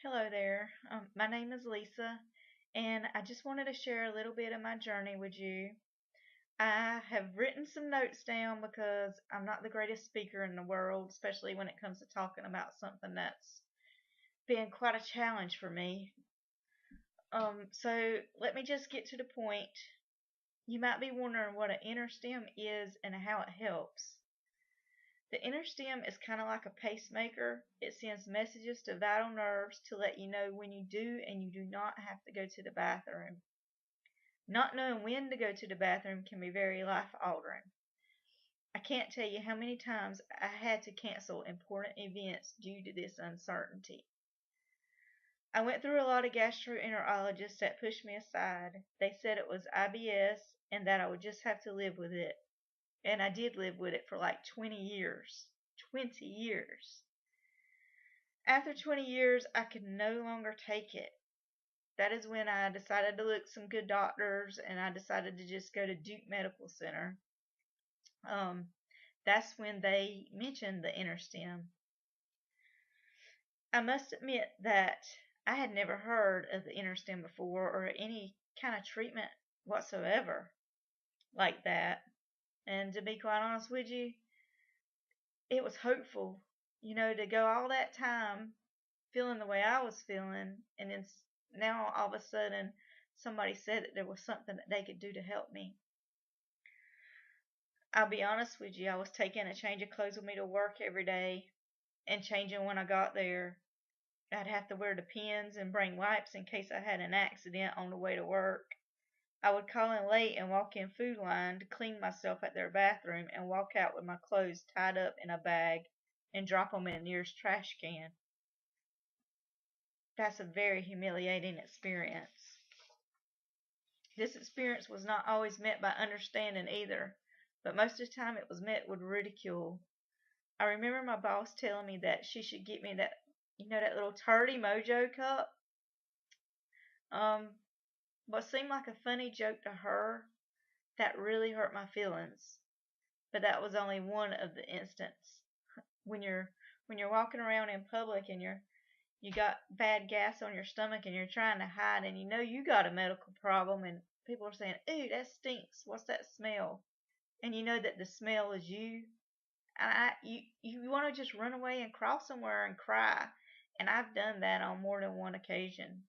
Hello there. My name is Lisa, and I just wanted to share a little bit of my journey with you. I have written some notes down because I'm not the greatest speaker in the world, especially when it comes to talking about something that's been quite a challenge for me. So let me just get to the point. You might be wondering what an interstim is and how it helps. The interstim is kind of like a pacemaker. It sends messages to vital nerves to let you know when you do and you do not have to go to the bathroom. Not knowing when to go to the bathroom can be very life altering. I can't tell you how many times I had to cancel important events due to this uncertainty. I went through a lot of gastroenterologists that pushed me aside. They said it was IBS and that I would just have to live with it. And I did live with it for like 20 years. 20 years. After 20 years, I could no longer take it. That is when I decided to look some good doctors and I decided to just go to Duke Medical Center. Um, that's when they mentioned the Interstim. I must admit that I had never heard of the Interstim before or any kind of treatment whatsoever like that. And to be quite honest with you, it was hopeful, to go all that time feeling the way I was feeling, and then now all of a sudden somebody said that there was something that they could do to help me. I'll be honest with you, I was taking a change of clothes with me to work every day and changing when I got there. I'd have to wear the pins and bring wipes in case I had an accident on the way to work. I would call in late and walk in food line to clean myself at their bathroom and walk out with my clothes tied up in a bag and drop them in the nearest trash can. That's a very humiliating experience. This experience was not always met by understanding either, but most of the time it was met with ridicule. I remember my boss telling me that she should get me that little Turdy Mojo cup. Um, what seemed like a funny joke to her, that really hurt my feelings. But that was only one of the instances. When you're when you're walking around in public and you got bad gas on your stomach and you're trying to hide and you know you got a medical problem and people are saying, "Ooh, that stinks. What's that smell?" And you know that the smell is you. And you want to just run away and crawl somewhere and cry. And I've done that on more than one occasion.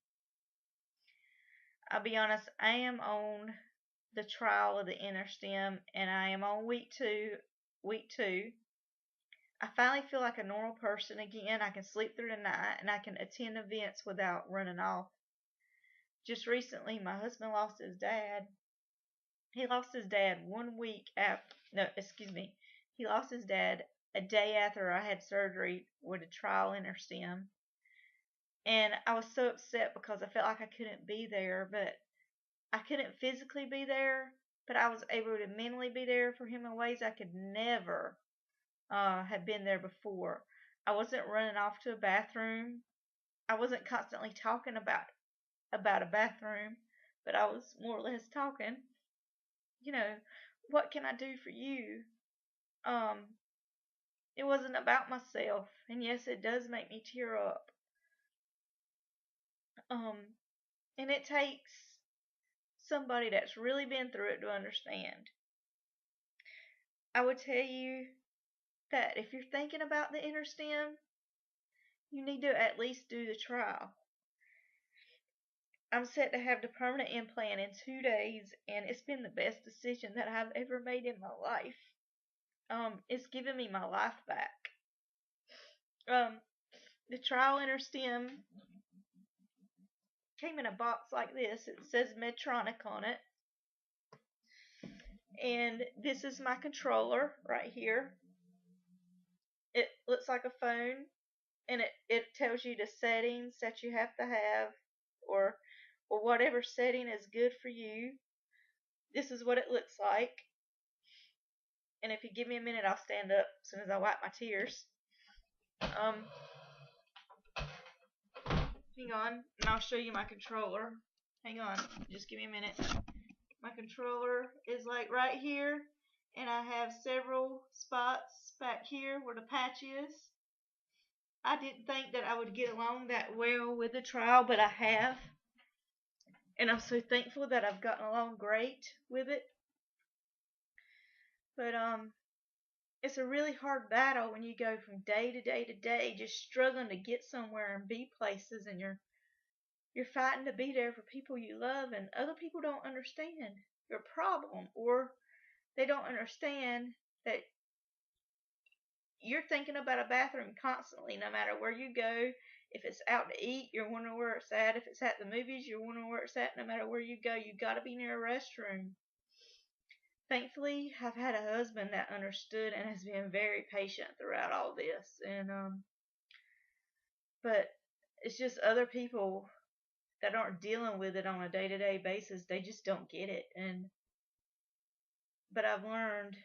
I'll be honest, I am on the trial of the Interstim and I am on week two. Week two. I finally feel like a normal person again. I can sleep through the night and I can attend events without running off. Just recently, my husband lost his dad. He lost his dad 1 week after, no, excuse me. He lost his dad a day after I had surgery with a trial Interstim. And I was so upset because I felt like I couldn't be there, but I couldn't physically be there, but I was able to mentally be there for him in ways I could never have been there before. I wasn't running off to a bathroom. I wasn't constantly talking about a bathroom, but I was more or less talking. You know, what can I do for you? Um, it wasn't about myself, and yes, it does make me tear up. Um, and it takes somebody that's really been through it to understand. I would tell you that if you're thinking about the Interstim, you need to at least do the trial. I'm set to have the permanent implant in 2 days, and it's been the best decision that I've ever made in my life. It's given me my life back. Um, the trial Interstim came in a box like this. It says Medtronic on it. And this is my controller right here. It looks like a phone and it tells you the settings that you have to have or whatever setting is good for you. This is what it looks like. And if you give me a minute, I'll stand up as soon as I wipe my tears. Um, hang on, and I'll show you my controller. Hang on, just give me a minute. My controller is like right here, and I have several spots back here where the patch is. I didn't think that I would get along that well with the trial, but I have. And I'm so thankful that I've gotten along great with it. But it's a really hard battle when you go from day to day to day just struggling to get somewhere and be places, and you're fighting to be there for people you love, and other people don't understand your problem, or they don't understand that you're thinking about a bathroom constantly, no matter where you go. If it's out to eat, you're wondering where it's at. If it's at the movies, you're wondering where it's at. No matter where you go, you got to be near a restroom. Thankfully, I've had a husband that understood and has been very patient throughout all this. And but it's just other people that aren't dealing with it on a day-to-day basis. They just don't get it. And but I've learned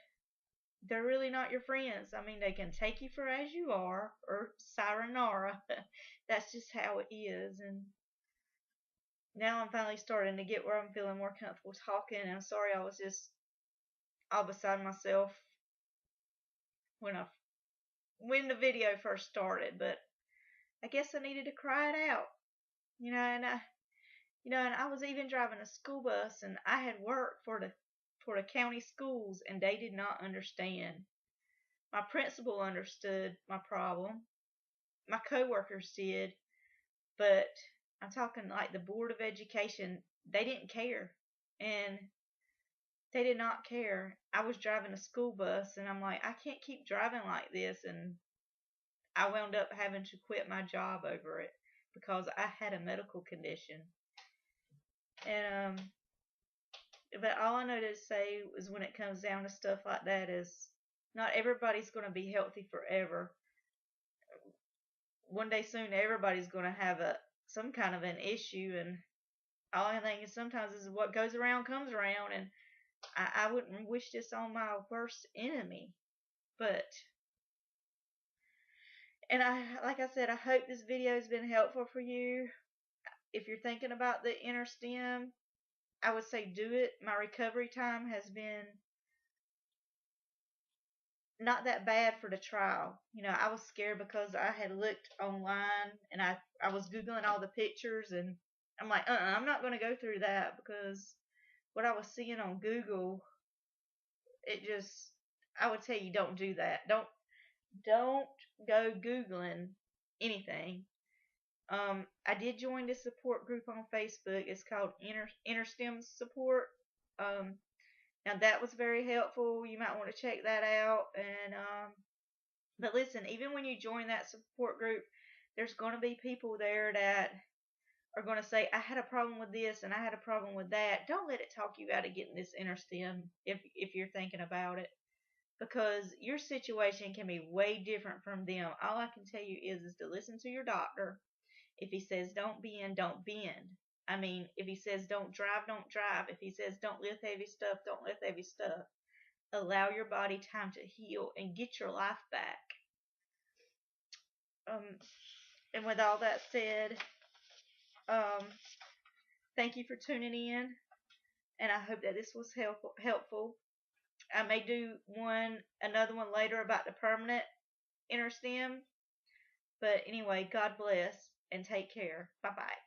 they're really not your friends. I mean, they can take you for as you are, or sayonara. That's just how it is. And now I'm finally starting to get where I'm feeling more comfortable talking. And I'm sorry I was just all beside myself when I when the video first started, but I guess I needed to cry it out, and I was even driving a school bus, and I had worked for the county schools, and they did not understand. My principal understood my problem. My coworkers did, but I'm talking like the Board of Education, they didn't care. And they did not care. I was driving a school bus, and I'm like, I can't keep driving like this. And I wound up having to quit my job over it because I had a medical condition. And but all I know to say is when it comes down to stuff like that is not everybody's going to be healthy forever. One day soon, everybody's going to have some kind of an issue, and all I think is sometimes is what goes around comes around, and I wouldn't wish this on my worst enemy. But and like I said, I hope this video has been helpful for you. If you're thinking about the Interstim, I would say do it. My recovery time has been not that bad for the trial. I was scared because I had looked online, and I was Googling all the pictures, and I'm like, I'm not going to go through that, because what I was seeing on Google, I would tell you, don't do that. Don't go Googling anything. I did join this support group on Facebook. It's called Interstim Support. Um, Now that was very helpful. You might want to check that out. And but listen, even when you join that support group, there's going to be people there that are going to say, I had a problem with this and I had a problem with that. Don't let it talk you out of getting this Interstim if you're thinking about it, because your situation can be way different from them. All I can tell you is to listen to your doctor. If he says don't bend, don't bend. I mean, if he says don't drive, don't drive. If he says don't lift heavy stuff, don't lift heavy stuff. Allow your body time to heal and get your life back. Um, and with all that said, um, thank you for tuning in, and I hope that this was helpful. I may do another one later about the permanent Interstim. But anyway, God bless and take care. Bye bye.